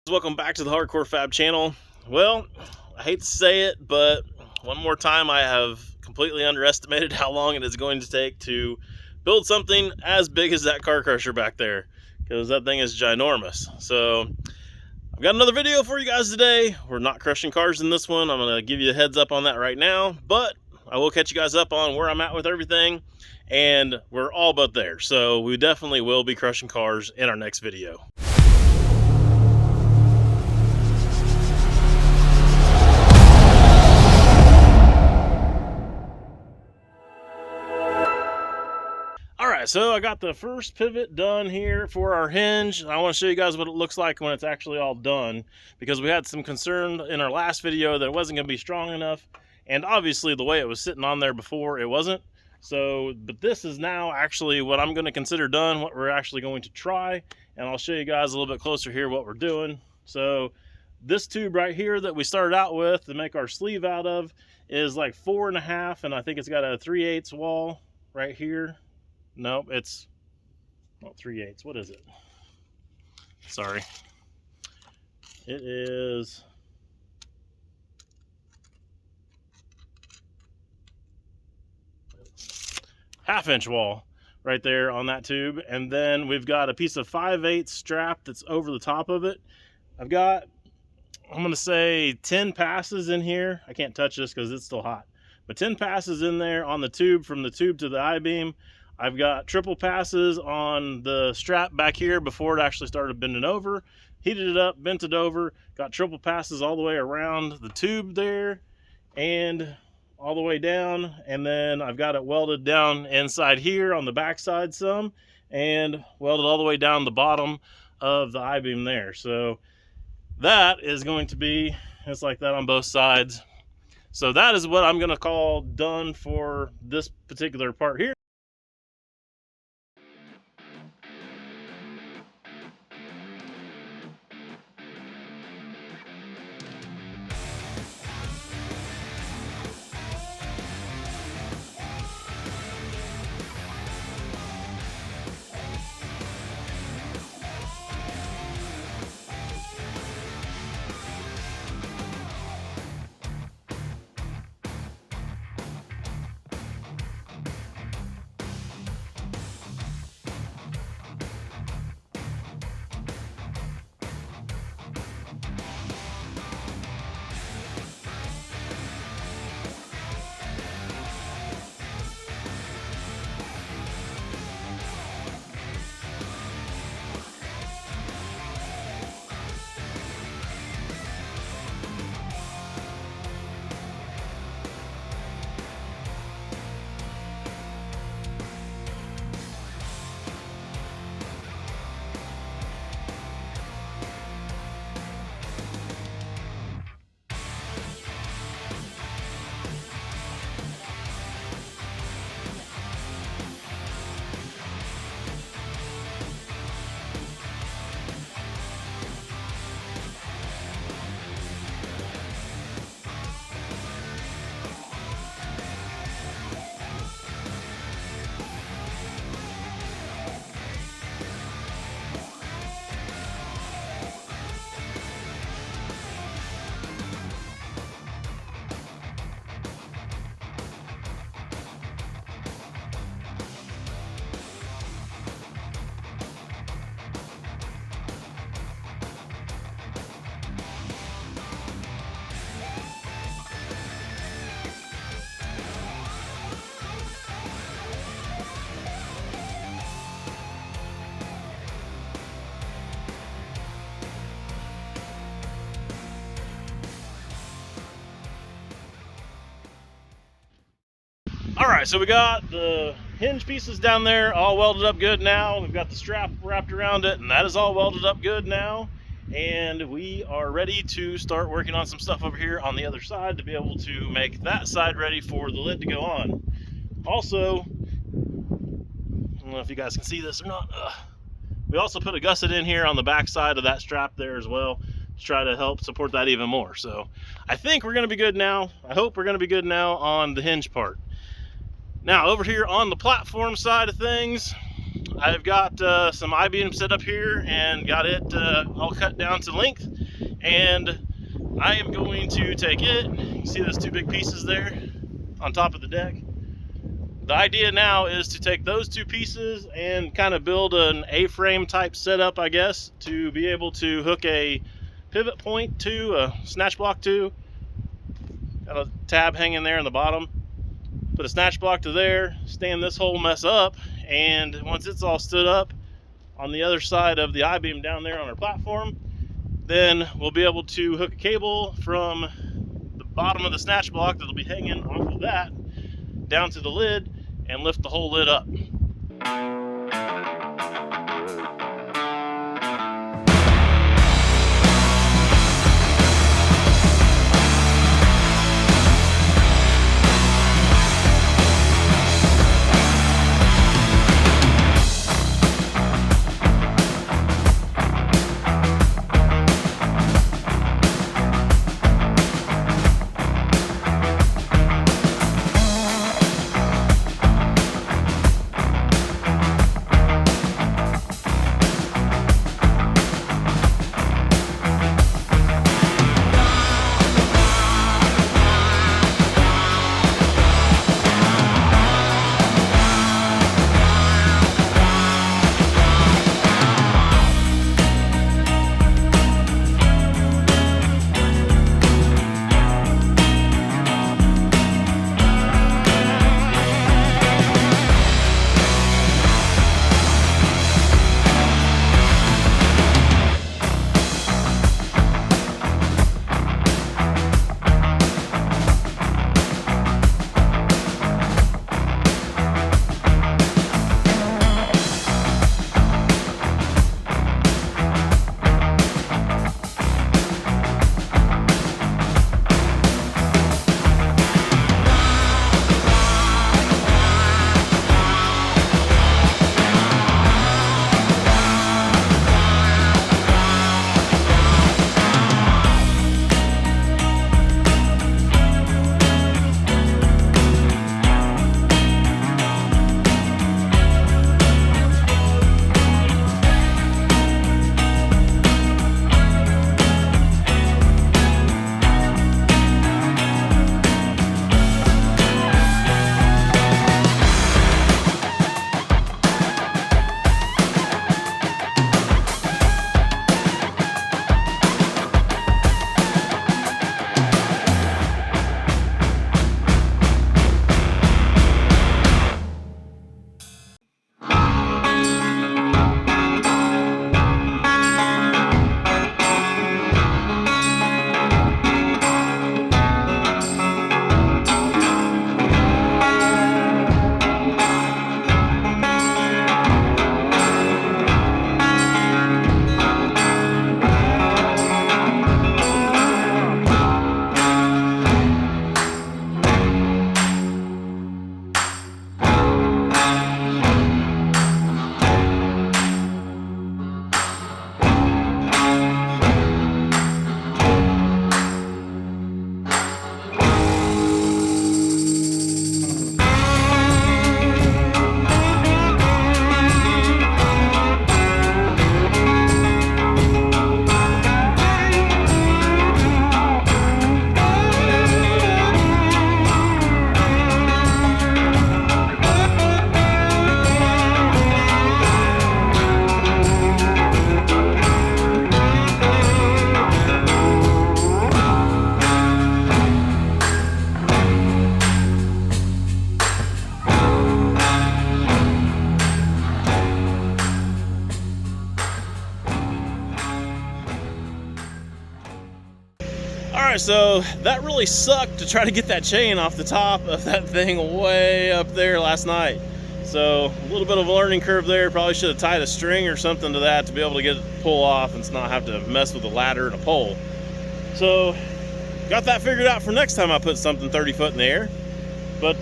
Welcome back to the Hardcore Fab channel. Well, I hate to say it, but one more time I have completely underestimated how long it is going to take to build something as big as that car crusher back there, because that thing is ginormous. So I've got another video for you guys today. We're not crushing cars in this one. I'm going to give you a heads up on that right now, but I will catch you guys up on where I'm at with everything, and we're all but there. So we definitely will be crushing cars in our next video. Alright, so I got the first pivot done here for our hinge. I want to show you guys what it looks like when it's actually all done, because we had some concern in our last video that it wasn't going to be strong enough, and obviously the way it was sitting on there before, it wasn't. So, but this is now actually what I'm going to consider done, what we're actually going to try, and I'll show you guys a little bit closer here what we're doing. So this tube right here that we started out with to make our sleeve out of is like 4.5, and I think it's got a 3/8 wall right here. Nope, it's not 3/8. What is it? Sorry. It is half-inch wall right there on that tube. And then we've got a piece of 5/8 strap that's over the top of it. I've got, I'm going to say 10 passes in here. I can't touch this because it's still hot. But 10 passes in there on the tube, from the tube to the I-beam. I've got triple passes on the strap back here before it actually started bending over. Heated it up, bent it over, got triple passes all the way around the tube there and all the way down. And then I've got it welded down inside here on the back side some, and welded all the way down the bottom of the I-beam there. So that is going to be, it's like that on both sides. So that is what I'm going to call done for this particular part here. Alright, so we got the hinge pieces down there all welded up good now. We've got the strap wrapped around it, and that is all welded up good now. And we are ready to start working on some stuff over here on the other side to be able to make that side ready for the lid to go on. Also, I don't know if you guys can see this or not, we also put a gusset in here on the back side of that strap there as well to try to help support that even more. So I think we're going to be good now. I hope we're going to be good now on the hinge part. Now over here on the platform side of things, I've got some I-beam set up here and got it all cut down to length, and I am going to take it. You see those two big pieces there on top of the deck? The idea now is to take those two pieces and kind of build an A-frame type setup, I guess, to be able to hook a pivot point to, a snatch block to. Got a tab hanging there in the bottom. Put a snatch block to there, stand this whole mess up, and once it's all stood up on the other side of the I-beam down there on our platform, then we'll be able to hook a cable from the bottom of the snatch block that'll be hanging off of that down to the lid and lift the whole lid up. Alright, so that really sucked to try to get that chain off the top of that thing way up there last night. So a little bit of a learning curve there. Probably should have tied a string or something to that to be able to get it to pull off and not have to mess with a ladder and a pole. So got that figured out for next time I put something 30 foot in the air. But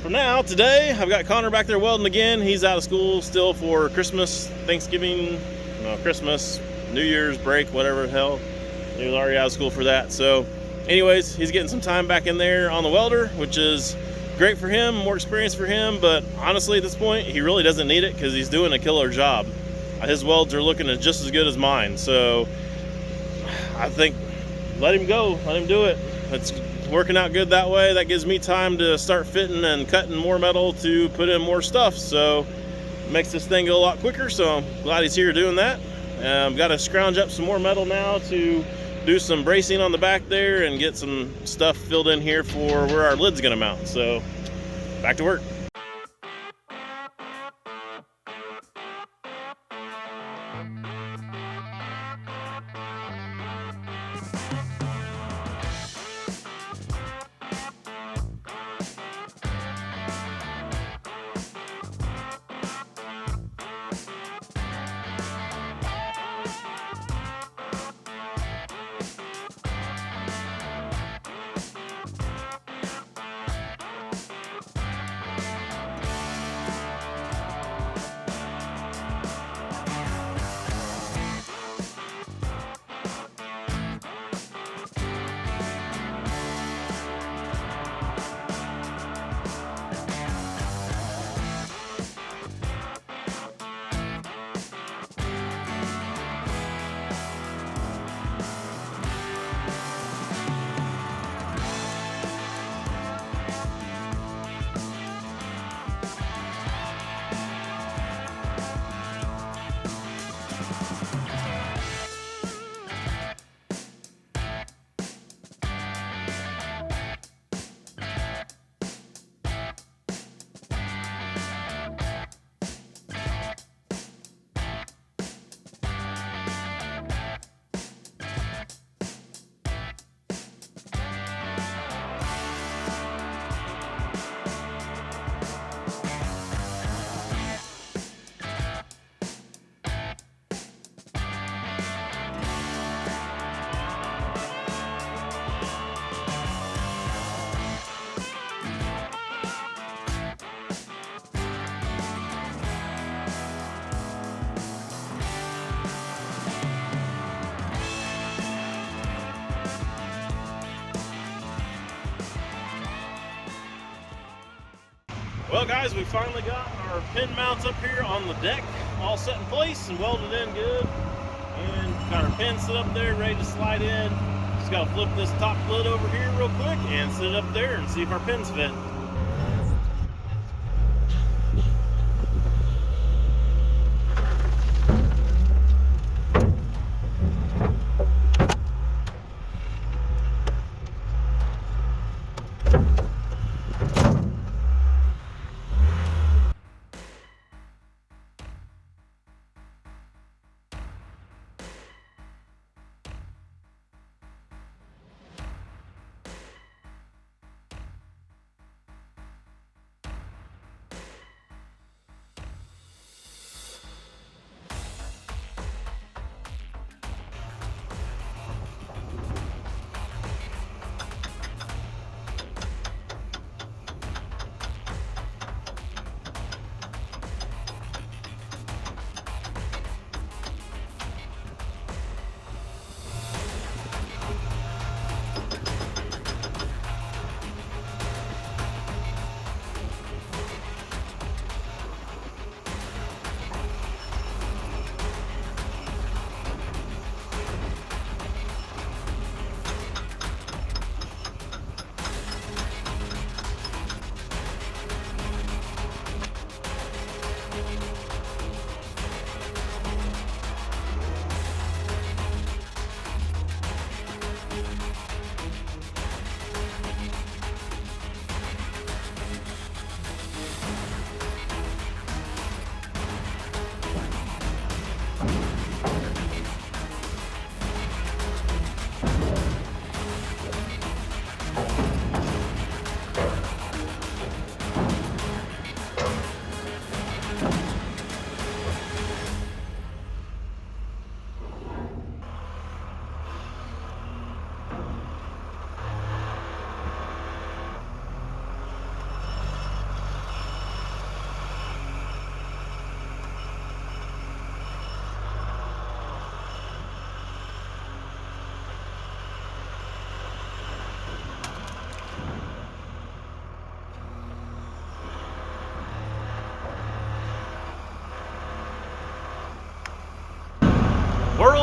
for now, today, I've got Connor back there welding again. He's out of school still for Christmas, Thanksgiving, no, Christmas, New Year's break, whatever the hell. He was already out of school for that. So anyways, he's getting some time back in there on the welder, which is great for him, more experience for him, but honestly at this point he really doesn't need it because he's doing a killer job. His welds are looking just as good as mine, so I think let him go, let him do it. It's working out good that way. That gives me time to start fitting and cutting more metal to put in more stuff, so it makes this thing go a lot quicker. So I'm glad he's here doing that. Got to scrounge up some more metal now to do some bracing on the back there and get some stuff filled in here for where our lid's gonna mount. So back to work. Well guys, we finally got our pin mounts up here on the deck all set in place and welded in good, and got our pins set up there ready to slide in. Just gotta flip this top lid over here real quick and sit it up there and see if our pins fit.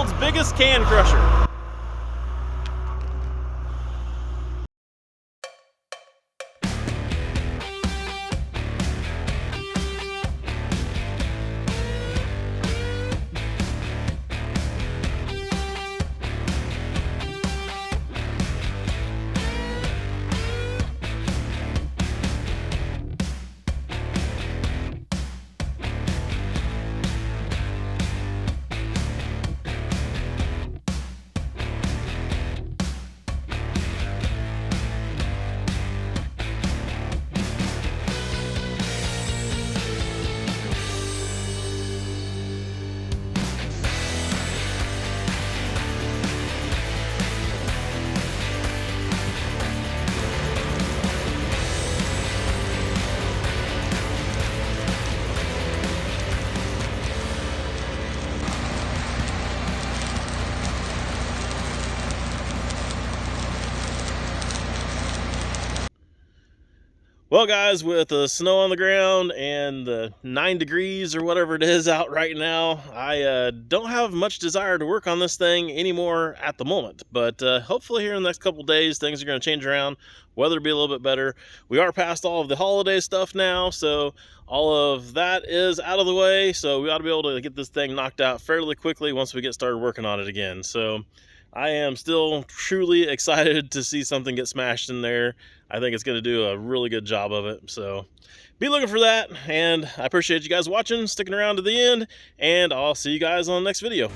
world's biggest can crusher. Well, guys, with the snow on the ground and the 9 degrees or whatever it is out right now, I don't have much desire to work on this thing anymore at the moment. But hopefully here in the next couple days, things are going to change around. Weather will be a little bit better. We are past all of the holiday stuff now, so all of that is out of the way. So we ought to be able to get this thing knocked out fairly quickly once we get started working on it again. So I am still truly excited to see something get smashed in there. I think it's going to do a really good job of it. So be looking for that. And I appreciate you guys watching, sticking around to the end. And I'll see you guys on the next video.